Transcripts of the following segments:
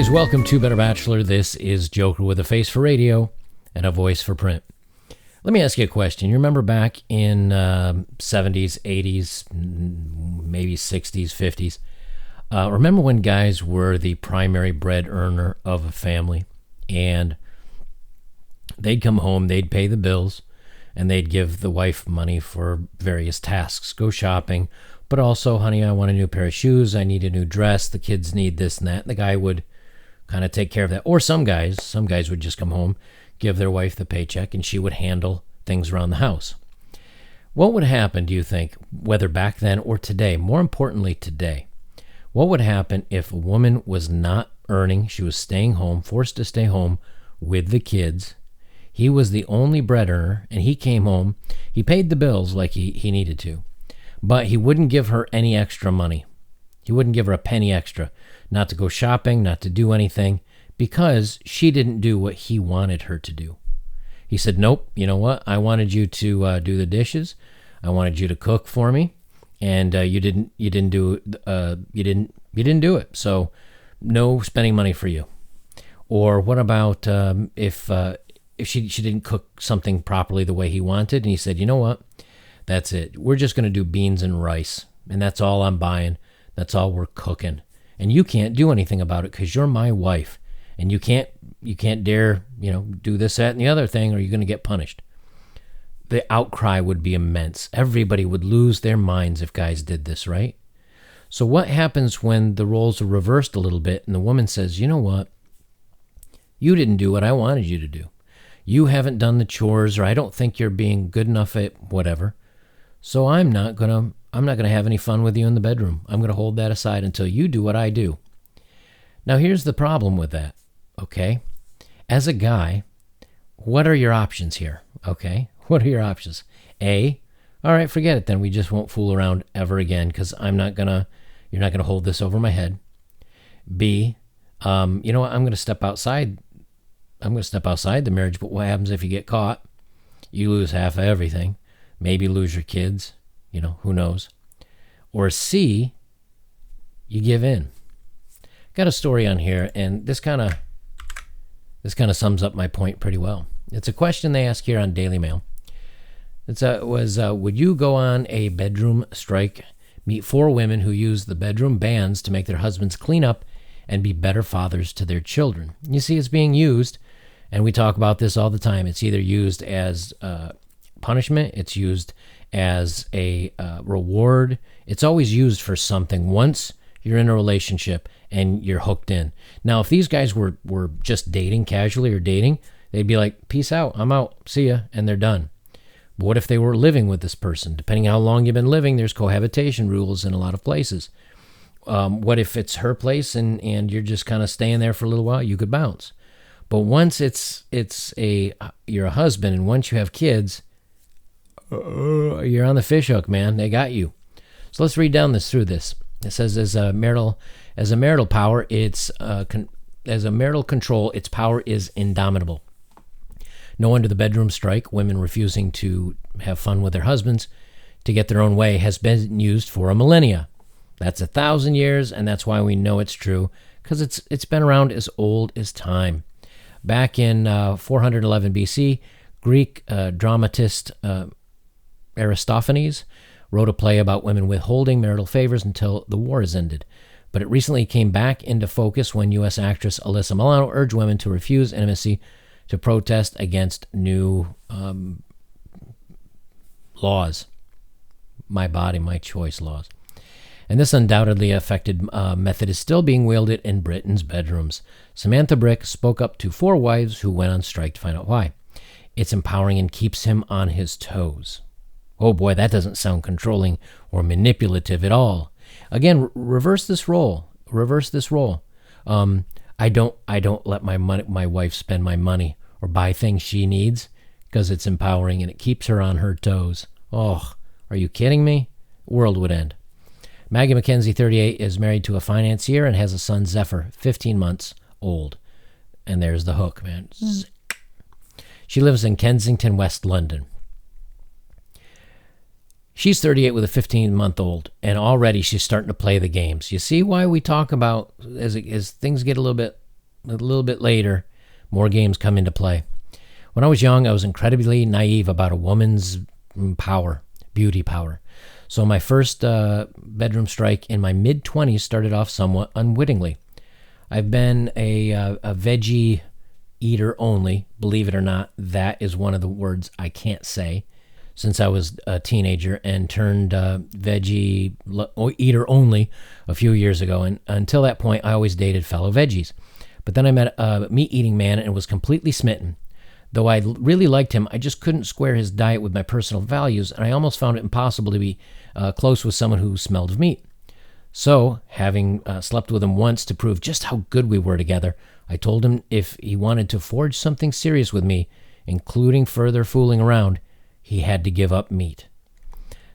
guys, welcome to Better Bachelor. This is Joker with a face for radio and a voice for print. Let me ask you a question. You remember back in 70s, 80s, maybe 60s, 50s? Remember when guys were the primary bread earner of a family, and they'd come home, they'd pay the bills, and they'd give the wife money for various tasks. Go shopping, but also, honey, I want a new pair of shoes, I need a new dress, the kids need this and that. And the guy would kind of take care of that. Or some guys would just come home, give their wife the paycheck, and she would handle things around the house. What would happen, do you think, whether back then or today, more importantly today, what would happen if a woman was not earning, she was staying home, forced to stay home with the kids, he was the only bread earner, and he came home, he paid the bills like he needed to, but he wouldn't give her any extra money. He wouldn't give her a penny extra, not to go shopping, not to do anything, because she didn't do what he wanted her to do. He said, nope, you know what? I wanted you to do the dishes. I wanted you to cook for me, and you didn't do it. So no spending money for you. Or what about if she didn't cook something properly the way he wanted, and he said, you know what? That's it. We're just going to do beans and rice, and that's all I'm buying. That's all we're cooking. And you can't do anything about it because you're my wife. And you can't dare, do this, that, and the other thing, or you're going to get punished. The outcry would be immense. Everybody would lose their minds if guys did this, right? So what happens when the roles are reversed a little bit and the woman says, you know what? You didn't do what I wanted you to do. You haven't done the chores, or I don't think you're being good enough at whatever. So I'm not going to have any fun with you in the bedroom. I'm going to hold that aside until you do what I do. Now, here's the problem with that, okay? As a guy, what are your options here, okay? What are your options? A, all right, forget it then. We just won't fool around ever again because you're not going to hold this over my head. B, you know what? I'm going to step outside the marriage, but what happens if you get caught? You lose half of everything. Maybe lose your kids, who knows? Or C, you give in. Got a story on here, and this kind of sums up my point pretty well. It's a question they ask here on Daily Mail. Would you go on a bedroom strike? Meet 4 women who use the bedroom bans to make their husbands clean up and be better fathers to their children. You see, it's being used, and we talk about this all the time. It's either used as punishment, it's used as a reward. It's always used for something once you're in a relationship and you're hooked in. Now, if these guys were just dating casually or dating, they'd be like, peace out, I'm out, see ya, and they're done. But what if they were living with this person? Depending how long you've been living, there's cohabitation rules in a lot of places. What if it's her place and you're just kind of staying there for a little while? You could bounce. But once you're a husband, and once you have kids, you're on the fish hook, man. They got you. So let's read down through this. It says, as a marital power, as a marital control, its power is indomitable. No wonder the bedroom strike, women refusing to have fun with their husbands to get their own way, has been used for a millennia. That's 1,000 years, and that's why we know it's true, because it's been around as old as time. Back in 411 BC, Greek dramatist Aristophanes wrote a play about women withholding marital favors until the war has ended. But it recently came back into focus when U.S. actress Alisa Milano urged women to refuse intimacy to protest against new laws. My body, my choice laws. And this undoubtedly effective method is still being wielded in Britain's bedrooms. Samantha Brick spoke up to 4 wives who went on strike to find out why. It's empowering and keeps him on his toes. Oh boy, that doesn't sound controlling or manipulative at all. Again, reverse this role. I don't let my wife spend my money or buy things she needs because it's empowering and it keeps her on her toes. Oh, are you kidding me? World would end. Maggie McKenzie, 38, is married to a financier and has a son, Zephyr, 15 months old. And there's the hook, man. She lives in Kensington, West London. She's 38 with a 15-month-old, and already she's starting to play the games. You see why we talk about, as things get a little bit a little bit later, more games come into play. When I was young, I was incredibly naive about a woman's power, beauty power. So my first bedroom strike in my mid-20s started off somewhat unwittingly. I've been a veggie eater only. Believe it or not, that is one of the words I can't say since I was a teenager and turned veggie eater only a few years ago. And until that point, I always dated fellow veggies. But then I met a meat-eating man and was completely smitten. Though I really liked him, I just couldn't square his diet with my personal values, and I almost found it impossible to be close with someone who smelled of meat. So, having slept with him once to prove just how good we were together, I told him if he wanted to forge something serious with me, including further fooling around, he had to give up meat.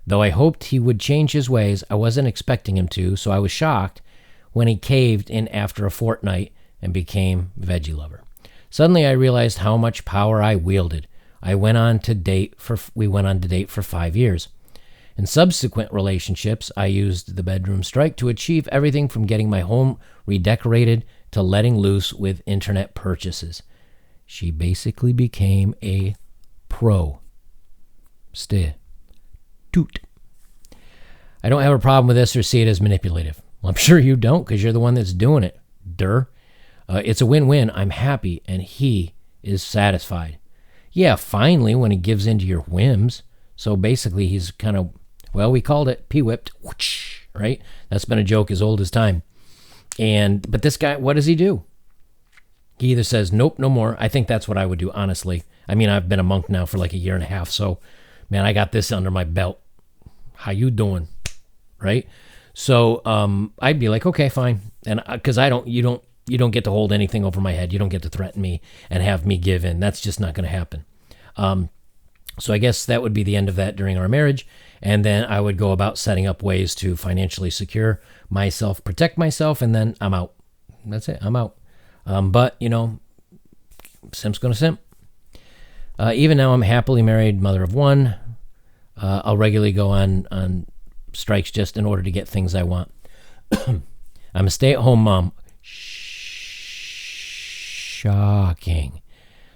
Though I hoped he would change his ways, I wasn't expecting him to, so I was shocked when he caved in after a fortnight and became veggie lover. Suddenly I realized how much power I wielded. We went on to date for 5 years. In subsequent relationships, I used the bedroom strike to achieve everything from getting my home redecorated to letting loose with internet purchases. She basically became a pro. Toot. I don't have a problem with this or see it as manipulative. Well, I'm sure you don't because you're the one that's doing it. It's a win-win. I'm happy and he is satisfied. Yeah, finally when he gives in to your whims. So basically he's kind of, well, we called it P-whipped, right? That's been a joke as old as time. But this guy, what does he do? He either says, nope, no more. I think that's what I would do, honestly. I mean, I've been a monk now for like a year and a half. So, man, I got this under my belt. How you doing? Right? So I'd be like, okay, fine. And because you don't get to hold anything over my head. You don't get to threaten me and have me give in. That's just not going to happen. So I guess that would be the end of that during our marriage. And then I would go about setting up ways to financially secure myself, protect myself, and then I'm out. That's it. I'm out. But, simp's going to simp. Even now, I'm happily married, mother of one. I'll regularly go on strikes just in order to get things I want. I'm a stay-at-home mom. Shocking.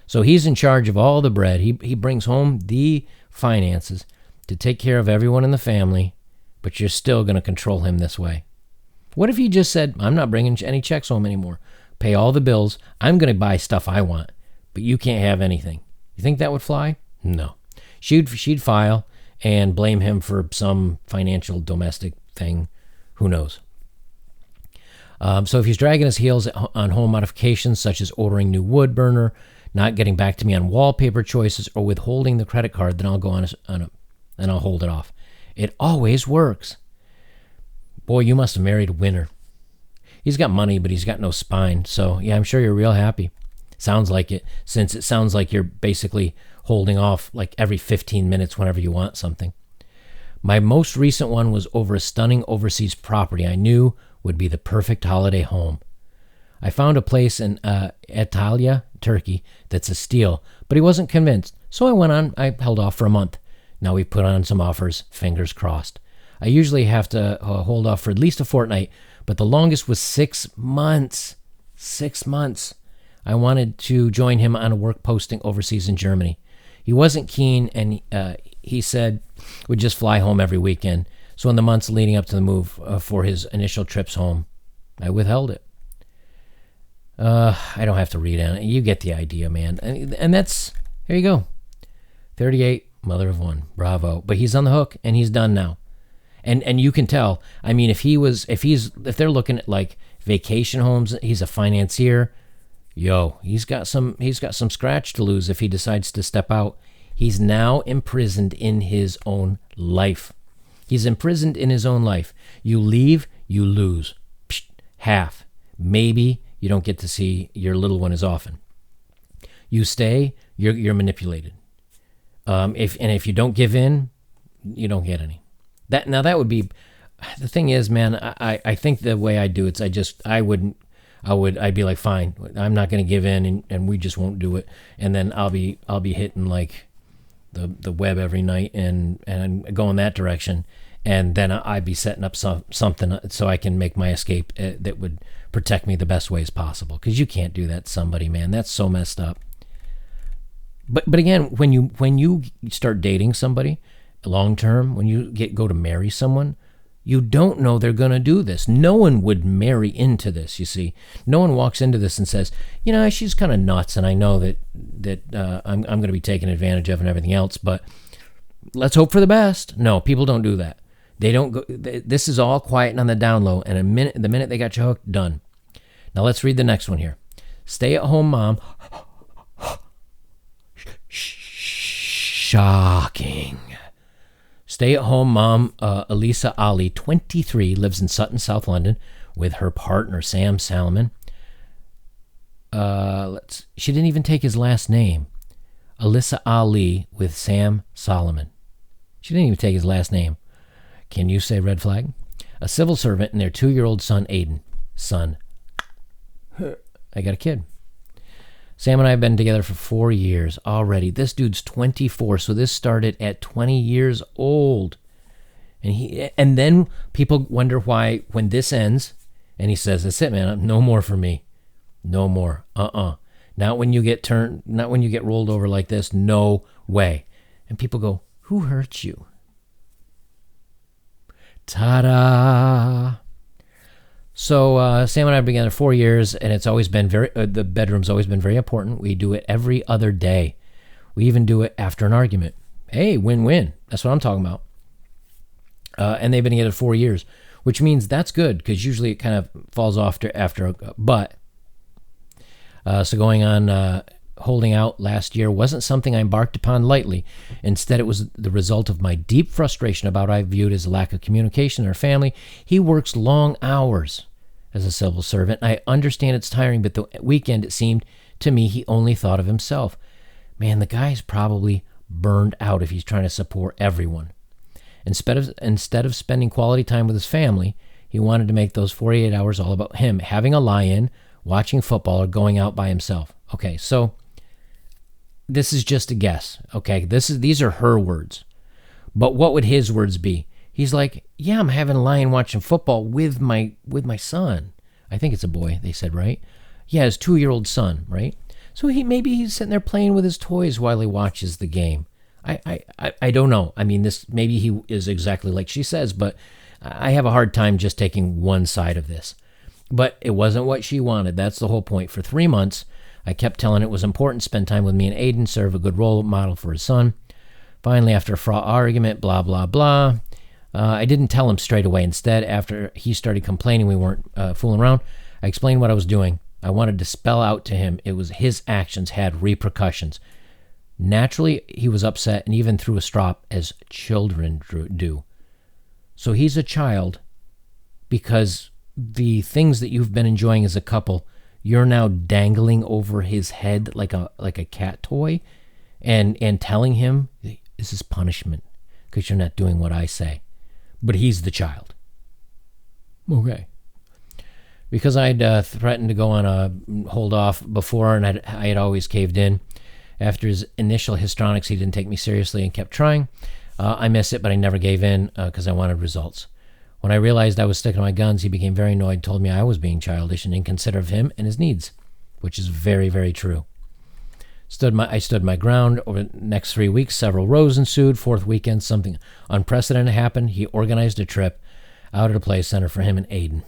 So he's in charge of all the bread. He brings home the finances to take care of everyone in the family, but you're still going to control him this way. What if he just said, I'm not bringing any checks home anymore. Pay all the bills. I'm going to buy stuff I want, but you can't have anything. You think that would fly? No. She'd file and blame him for some financial domestic thing. Who knows? So if he's dragging his heels on home modifications such as ordering new wood burner, not getting back to me on wallpaper choices, or withholding the credit card, then I'll go on and I'll hold it off. It always works. Boy, you must have married a winner. He's got money, but he's got no spine. So yeah, I'm sure you're real happy. Sounds like it, since it sounds like you're basically holding off like every 15 minutes whenever you want something. My most recent one was over a stunning overseas property I knew would be the perfect holiday home. I found a place in Antalya, Turkey, that's a steal, but he wasn't convinced. So I held off for a month. Now we put on some offers, fingers crossed. I usually have to hold off for at least a fortnight, but the longest was 6 months. 6 months. I wanted to join him on a work posting overseas in Germany. He wasn't keen, and he said would just fly home every weekend. So in the months leading up to the move for his initial trips home, I withheld it. I don't have to read on it. You get the idea, man. And that's, here you go. 38, mother of one. Bravo. But he's on the hook, and he's done now. And you can tell. I mean, if they're looking at like vacation homes, he's a financier. He's got some scratch to lose if he decides to step out. He's now imprisoned in his own life. He's imprisoned in his own life. You leave, you lose. Psh, half. Maybe you don't get to see your little one as often. You stay, you're manipulated. If you don't give in, you don't get any. That would be, the thing is, man, I think the way I do it is I'd be like, fine, I'm not going to give in, and we just won't do it. And then I'll be hitting like the web every night and going that direction. And then I'd be setting up something so I can make my escape that would protect me the best ways possible. Because you can't do that to somebody, man. That's so messed up. But again, when you start dating somebody long term, when you go to marry someone, you don't know they're going to do this. No one would marry into this, you see. No one walks into this and says, she's kind of nuts, and I know that I'm going to be taken advantage of and everything else, but let's hope for the best. No, people don't do that. They don't go. This is all quiet and on the down low, and the minute they got you hooked, done. Now let's read the next one here. Stay-at-home mom. Shocking. Stay-at-home mom Alisa Ali, 23, lives in Sutton, South London, with her partner Sam Salomon. She didn't even take his last name. Alisa Ali with Sam Solomon. She didn't even take his last name. Can you say red flag? A civil servant and their 2-year-old son Aiden. Son. I got a kid. Sam and I have been together for 4 years already. This dude's 24, so this started at 20 years old. And then people wonder why when this ends, and he says, "That's it, man. No more for me. No more. Not when you get rolled over like this. No way." And people go, "Who hurt you?" Ta-da! So Sam and I have been together 4 years, and it's always been the bedroom's always been very important. We do it every other day. We even do it after an argument. Hey, win-win. That's what I'm talking about. And they've been together 4 years, which means that's good, because usually it kind of falls off after. But so going on, holding out last year wasn't something I embarked upon lightly. Instead, it was the result of my deep frustration about what I viewed as a lack of communication in our family. He works long hours as a civil servant. I understand it's tiring, but the weekend, it seemed to me, he only thought of himself. Man, the guy's probably burned out if he's trying to support everyone. Instead of spending quality time with his family, he wanted to make those 48 hours all about him, having a lie-in, watching football, or going out by himself. Okay, so this is just a guess. Okay, these are her words. But what would his words be? He's like, "Yeah, I'm having a lie-in watching football with my son." I think it's a boy, they said, right? Yeah, his 2-year-old son, right? So maybe he's sitting there playing with his toys while he watches the game. I don't know. I mean, maybe he is exactly like she says, but I have a hard time just taking one side of this. But it wasn't what she wanted. That's the whole point. For 3 months, I kept telling it was important to spend time with me and Aiden, serve a good role model for his son. Finally, after a fraught argument, blah, blah, blah, I didn't tell him straight away. Instead, after he started complaining we weren't fooling around, I explained what I was doing. I wanted to spell out to him it was his actions had repercussions. Naturally, he was upset and even threw a strop, as children do. So he's a child because the things that you've been enjoying as a couple, you're now dangling over his head like a cat toy and telling him this is punishment because you're not doing what I say. But he's the child. Okay. Because I'd threatened to go on a hold off before, and I had always caved in. After his initial histrionics, he didn't take me seriously and kept trying. I miss it, but I never gave in because I wanted results. When I realized I was sticking to my guns, he became very annoyed and told me I was being childish and inconsiderate of him and his needs, which is very, very true. I stood my ground. Over the next 3 weeks, several rows ensued. Fourth weekend, something unprecedented happened. He organized a trip out at a play center for him and Aiden.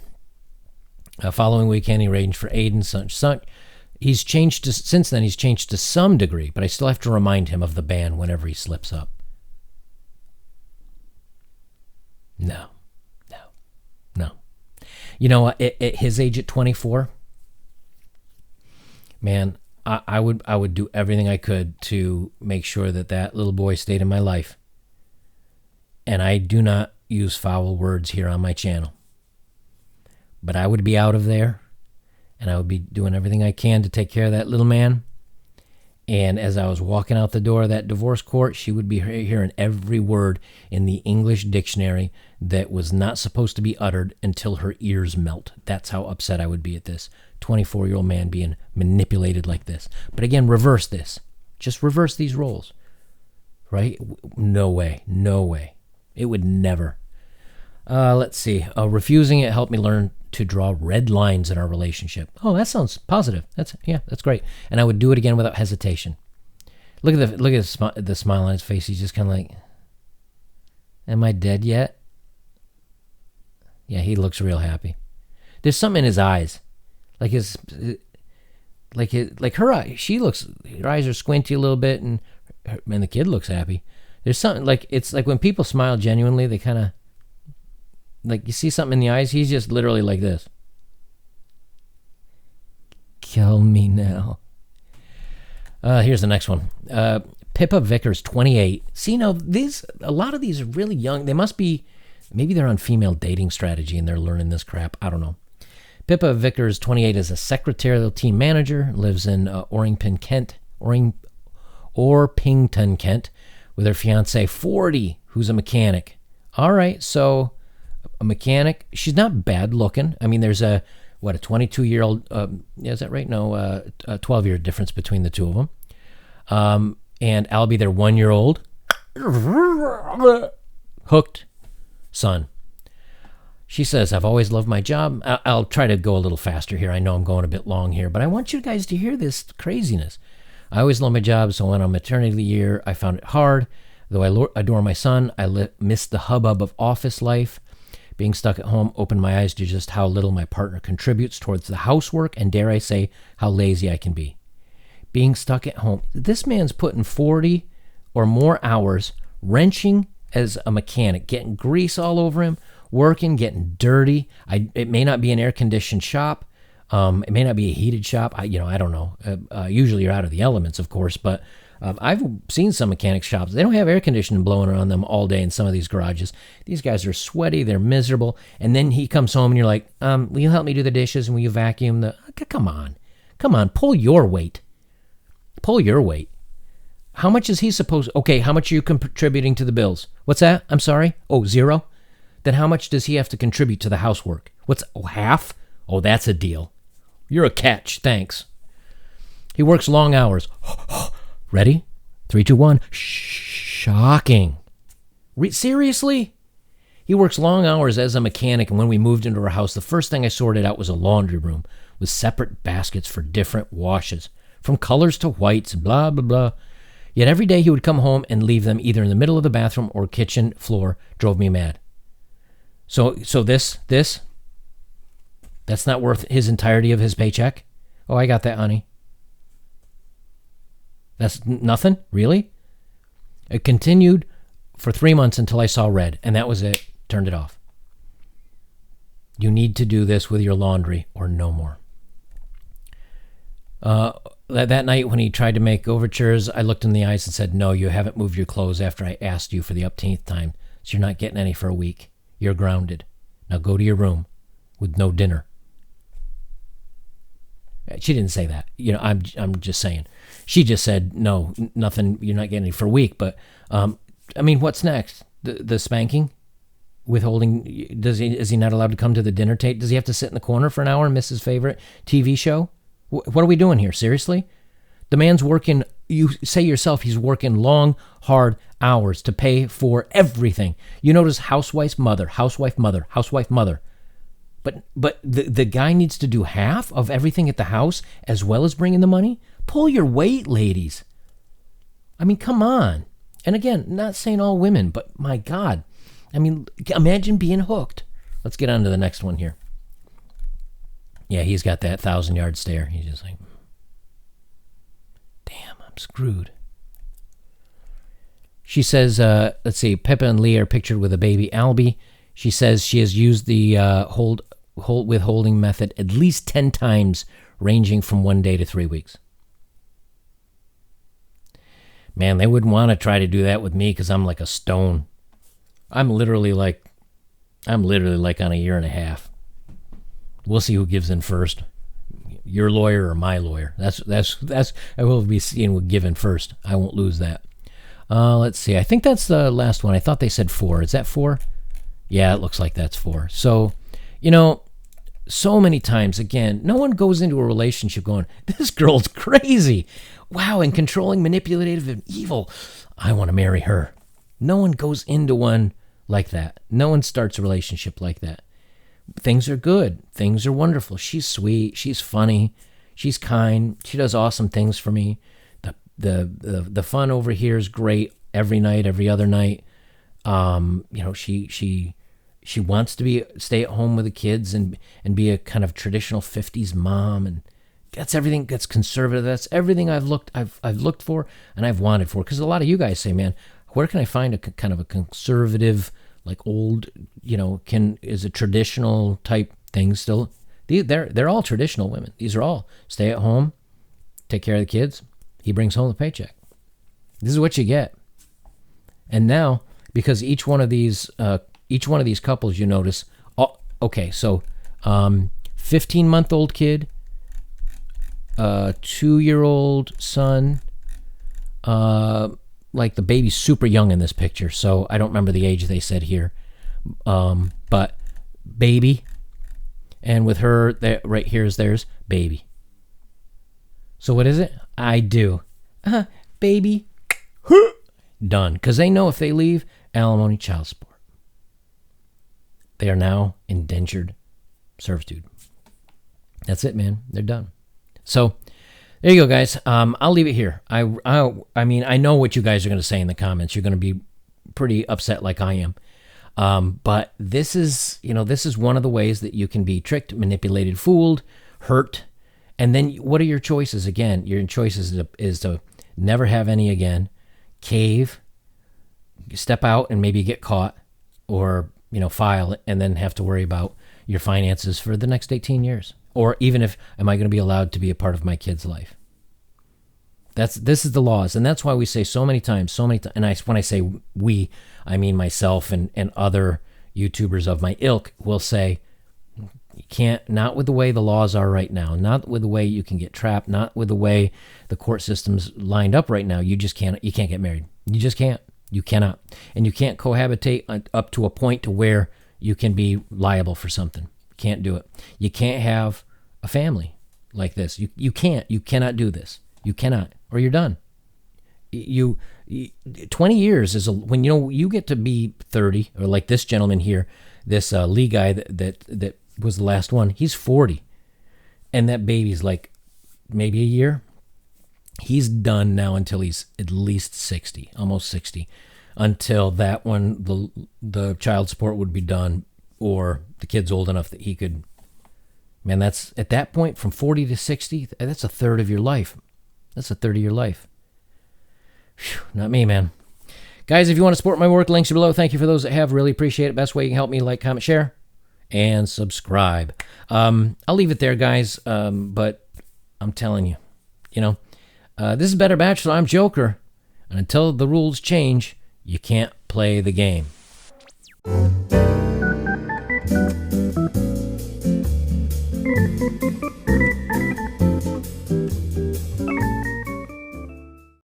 Following weekend, he arranged for Aiden, such. Since then, he's changed to some degree, but I still have to remind him of the ban whenever he slips up. No. You know, at his age at 24, man, I would do everything I could to make sure that little boy stayed in my life. And I do not use foul words here on my channel. But I would be out of there, and I would be doing everything I can to take care of that little man. And as I was walking out the door of that divorce court, she would be hearing every word in the English dictionary that was not supposed to be uttered until her ears melt. That's how upset I would be at this 24-year-old man being manipulated like this. But again, reverse this. Just reverse these roles. Right? No way. It would never. Let's see. Refusing it helped me learn to draw red lines in our relationship. Oh, that sounds positive. That's great. And I would do it again without hesitation. Look at the smile on his face. He's just kind of like, am I dead yet? Yeah, he looks real happy. There's something in his eyes. Like her eyes. Her eyes are squinty a little bit, and the kid looks happy. There's something it's like when people smile genuinely, they kind of, like, you see something in the eyes. He's just literally like this. Kill me now. Here's the next one. Pippa Vickers, 28. See, now a lot of these are really young. They must be, maybe they're on female dating strategy and they're learning this crap. I don't know. Pippa Vickers, 28, is a secretarial team manager, lives in Orpington, Kent, with her fiance, 40, who's a mechanic. All right, so a mechanic. She's not bad looking. I mean, there's a 22-year-old, is that right? No, a 12-year difference between the two of them. And Albie, their 1-year-old, hooked son. She says, I've always loved my job. I'll try to go a little faster here. I know I'm going a bit long here, but I want you guys to hear this craziness. I always loved my job, so when on maternity year, I found it hard. Though I adore my son, I missed the hubbub of office life. Being stuck at home opened my eyes to just how little my partner contributes towards the housework, and dare I say, how lazy I can be. Being stuck at home. This man's putting 40 or more hours wrenching as a mechanic, getting grease all over him, working, getting dirty. It may not be an air-conditioned shop. It may not be a heated shop. I don't know. Usually you're out of the elements, of course, but I've seen some mechanic shops. They don't have air conditioning blowing on them all day in some of these garages. These guys are sweaty. They're miserable. And then he comes home and you're like, will you help me do the dishes and will you vacuum the... Come on. Pull your weight. How much is he supposed... Okay, how much are you contributing to the bills? What's that? I'm sorry? Oh, 0? Then how much does he have to contribute to the housework? Half? Oh, that's a deal. You're a catch, thanks. He works long hours. Ready? 3, 2, 1. Shocking. Seriously? He works long hours as a mechanic, and when we moved into our house, the first thing I sorted out was a laundry room with separate baskets for different washes, from colors to whites, blah, blah, blah. Yet every day he would come home and leave them either in the middle of the bathroom or kitchen floor. Drove me mad. So this, that's not worth his entirety of his paycheck? Oh, I got that, honey. That's nothing? Really? It continued for 3 months until I saw red, and that was it. Turned it off. You need to do this with your laundry or no more. That night when he tried to make overtures, I looked in the eyes and said, no, you haven't moved your clothes after I asked you for the upteenth time, so you're not getting any for a week. You're grounded. Now go to your room with no dinner. She didn't say that. I'm just saying. She just said, no, nothing, you're not getting any for a week. But, what's next? The spanking? Withholding? Is he not allowed to come to the dinner table? Does he have to sit in the corner for an hour and miss his favorite TV show? What are we doing here? Seriously? The man's working, you say yourself, he's working long, hard hours to pay for everything. You notice housewife mother. But the guy needs to do half of everything at the house as well as bringing the money? Pull your weight, ladies. Come on. And again, not saying all women, but my God. Imagine being hooked. Let's get on to the next one here. Yeah, he's got that 1,000-yard stare. He's just like, damn, I'm screwed. She says, let's see, Pippa and Lee are pictured with a baby Albie. She says she has used the withholding method at least 10 times, ranging from 1 day to 3 weeks. Man, they wouldn't want to try to do that with me because I'm like a stone. I'm literally like on a year and a half. We'll see who gives in first. Your lawyer or my lawyer. That's I will be seeing who given first. I won't lose that. Let's see. I think that's the last one. I thought they said 4. Is that 4? Yeah, it looks like that's 4. So, so many times, again, no one goes into a relationship going, this girl's crazy. Wow, and controlling, manipulative, and evil. I want to marry her. No one goes into one like that. No one starts a relationship like that. things are good. Things are wonderful. She's sweet. She's funny. She's kind. She does awesome things for me. The fun over here is great every night, every other night. She wants to stay at home with the kids and be a kind of traditional 50s mom, and that's everything that's conservative. That's everything I've looked for and I've wanted for. Because a lot of you guys say, man, where can I find a kind of a conservative, like old, is a traditional type thing still? They're all traditional women. These are all stay at home, take care of the kids. He brings home the paycheck. This is what you get. And now, because each one of these couples, you notice, 15-month-old kid, 2-year-old son, like the baby's super young in this picture, so I don't remember the age they said here, but baby, and with her, right here is theirs, baby. So what is it? I do. Baby. Done. Because they know if they leave, alimony, child support. They are now indentured servitude. That's it, man. They're done. So there you go, guys. I'll leave it here. I mean, I know what you guys are going to say in the comments. You're going to be pretty upset like I am. But this is one of the ways that you can be tricked, manipulated, fooled, hurt. And then what are your choices? Again, your choices is to never have any again, cave, step out and maybe get caught, or, file it and then have to worry about your finances for the next 18 years. Or even am I going to be allowed to be a part of my kid's life? This is the laws. And that's why we say so many times, and when I say we, I mean myself and other YouTubers of my ilk will say, you can't, not with the way the laws are right now, not with the way you can get trapped, not with the way the court system's lined up right now. You can't get married. You just can't. You cannot. And you can't cohabitate up to a point to where you can be liable for something. Can't do it. You can't have a family like this. You can't. You cannot do this. You cannot, or you're done. 20 years is when you get to be 30, or like this gentleman here, this Lee guy that was the last one. He's 40, and that baby's like maybe a year. He's done now until he's at least 60, almost 60, until that one the child support would be done, or the kid's old enough that he could. Man, that's at that point from 40 to 60. That's a third of your life. That's a third of your life. Whew, not me, man. Guys, if you want to support my work, links are below. Thank you for those that have. Really appreciate it. Best way you can help me: like, comment, share, and subscribe. I'll leave it there, guys. But I'm telling you, this is Better Bachelor. I'm Joker. And until the rules change, you can't play the game.